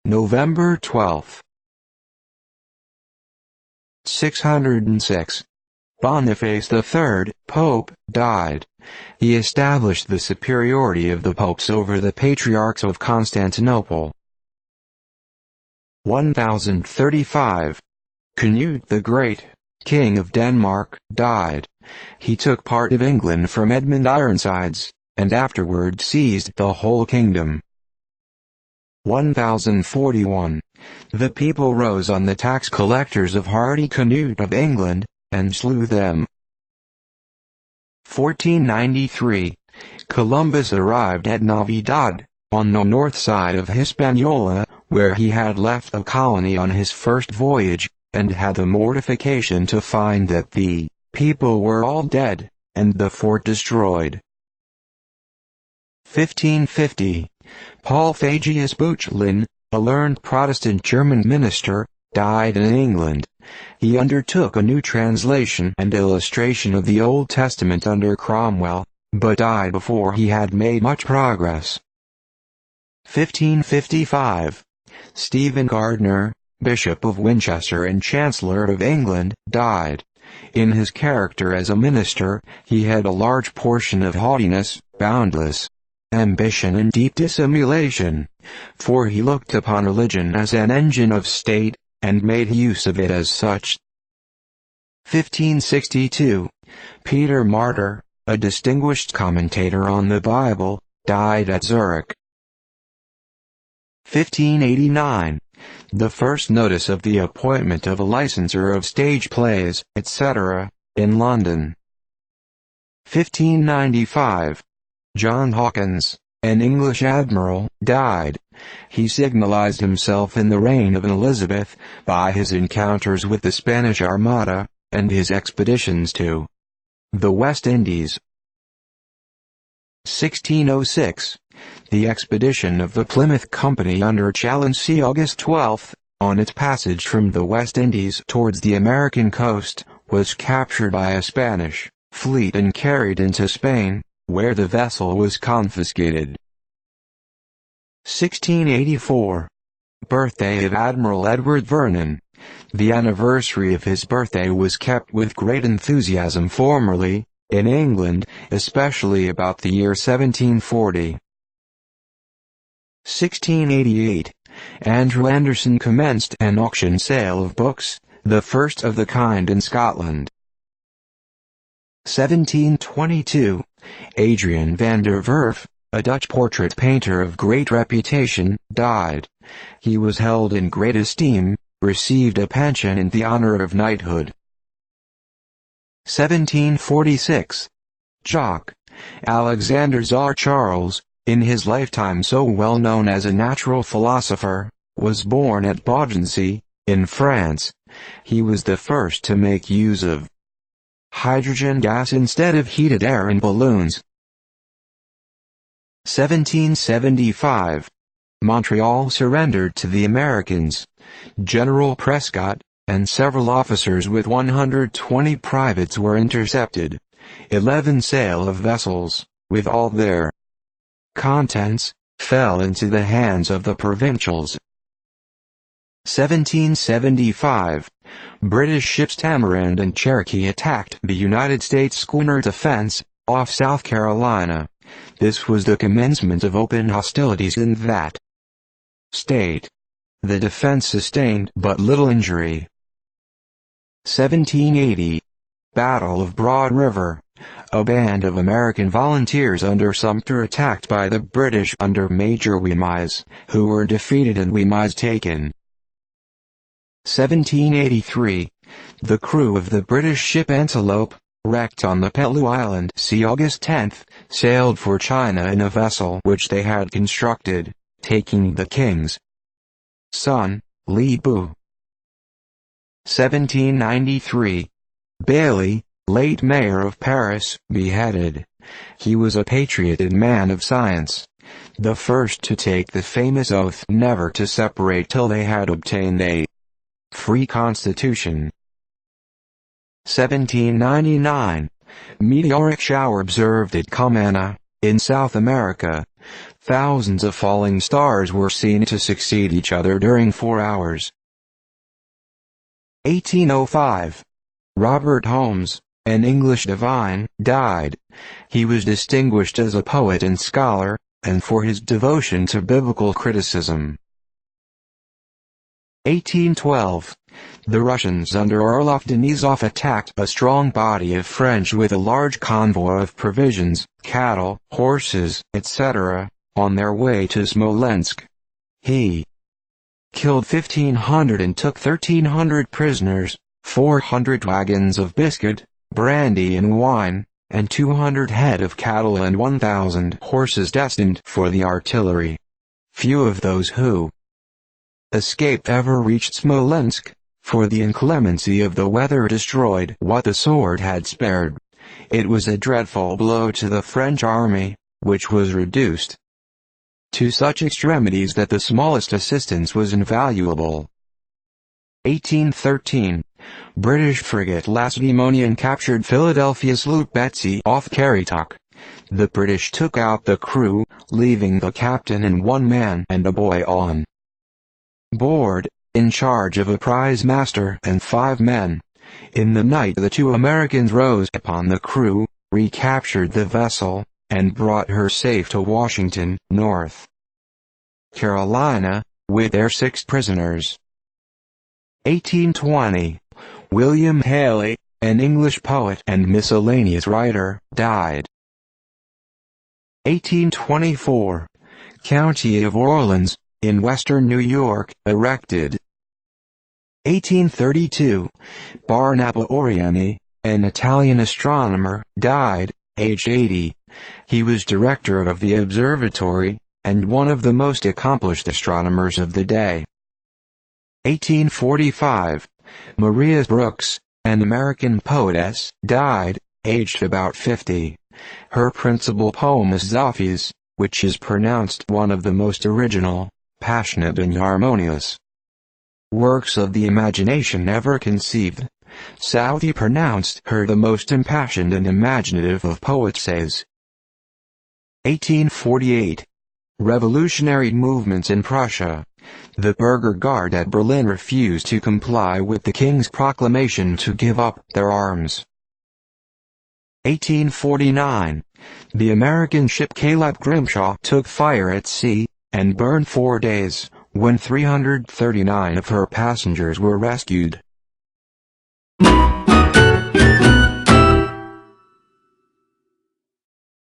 November 12. 606. Boniface III, Pope, died. He established the superiority of the popes over the patriarchs of Constantinople. 1035. Canute the Great, King of Denmark, died. He took part of England from Edmund Ironsides, and afterward seized the whole kingdom. 1041. The people rose on the tax collectors of Hardi Canute of England, and slew them. 1493. Columbus arrived at Navidad, on the north side of Hispaniola, where he had left a colony on his first voyage, and had the mortification to find that the people were all dead, and the fort destroyed. 1550. Paul Fagius Buchlin, a learned Protestant German minister, died in England. He undertook a new translation and illustration of the Old Testament under Cromwell, but died before he had made much progress. 1555. Stephen Gardiner, Bishop of Winchester and Chancellor of England, died. In his character as a minister, he had a large portion of haughtiness, boundless ambition and deep dissimulation, for he looked upon religion as an engine of state, and made use of it as such. 1562. Peter Martyr, a distinguished commentator on the Bible, died at Zurich. 1589. The first notice of the appointment of a licenser of stage plays, etc., in London. 1595. John Hawkins, an English admiral, died. He signalized himself in the reign of Elizabeth by his encounters with the Spanish Armada, and his expeditions to the West Indies. 1606. The expedition of the Plymouth Company under chancellor August 12, on its passage from the West Indies towards the American coast, was captured by a Spanish fleet and carried into Spain, where the vessel was confiscated. 1684. Birthday of Admiral Edward Vernon. The anniversary of his birthday was kept with great enthusiasm formerly, in England, especially about the year 1740. 1688. Andrew Anderson commenced an auction sale of books, the first of the kind in Scotland. 1722. Adrian van der Werf, a Dutch portrait painter of great reputation, died. He was held in great esteem, received a pension in the honor of knighthood. 1746. Jock Alexander Tsar Charles, in his lifetime so well known as a natural philosopher, was born at Beaugency, in France. He was the first to make use of hydrogen gas instead of heated air in balloons. 1775. Montreal surrendered to the Americans. General Prescott, and several officers with 120 privates were intercepted. 11 sail of vessels, with all their contents, fell into the hands of the provincials. 1775. British ships Tamarind and Cherokee attacked the United States schooner Defense, off South Carolina. This was the commencement of open hostilities in that state. The Defense sustained but little injury. 1780. Battle of Broad River. A band of American volunteers under Sumter attacked by the British under Major Wemyss, who were defeated and Wemyss taken. 1783. The crew of the British ship Antelope, wrecked on the Pellew Island Sea August 10, sailed for China in a vessel which they had constructed, taking the king's son, Li Bu. 1793. Bailly, late mayor of Paris, beheaded. He was a patriot and man of science, the first to take the famous oath never to separate till they had obtained a free constitution. 1799. Meteoric shower observed at Cumana, in South America. Thousands of falling stars were seen to succeed each other during 4 hours. 1805. Robert Holmes, an English divine, died. He was distinguished as a poet and scholar, and for his devotion to biblical criticism. 1812. The Russians under Orlov Denisov attacked a strong body of French with a large convoy of provisions, cattle, horses, etc., on their way to Smolensk. He killed 1,500 and took 1,300 prisoners, 400 wagons of biscuit, brandy and wine, and 200 head of cattle and 1,000 horses destined for the artillery. Few of those who escaped ever reached Smolensk, for the inclemency of the weather destroyed what the sword had spared. It was a dreadful blow to the French army, which was reduced to such extremities that the smallest assistance was invaluable. 1813. British frigate Lacedaemonian captured Philadelphia sloop Betsy off Currituck. The British took out the crew, leaving the captain and one man and a boy on board, in charge of a prize master and 5 men. In the night the 2 Americans rose upon the crew, recaptured the vessel, and brought her safe to Washington, North Carolina, with their 6 prisoners. 1820. William Haley, an English poet and miscellaneous writer, died. 1824. County of Orleans, in western New York, erected. 1832. Barnaba Oriani, an Italian astronomer, died, aged 80. He was director of the observatory, and one of the most accomplished astronomers of the day. 1845. Maria Brooks, an American poetess, died, aged about 50. Her principal poem is Zophius, which is pronounced one of the most original, passionate and harmonious works of the imagination ever conceived. Southey pronounced her the most impassioned and imaginative of poetesses. 1848. Revolutionary movements in Prussia. The Burger Guard at Berlin refused to comply with the king's proclamation to give up their arms. 1849. The American ship Caleb Grimshaw took fire at sea, and burned 4 days, when 339 of her passengers were rescued.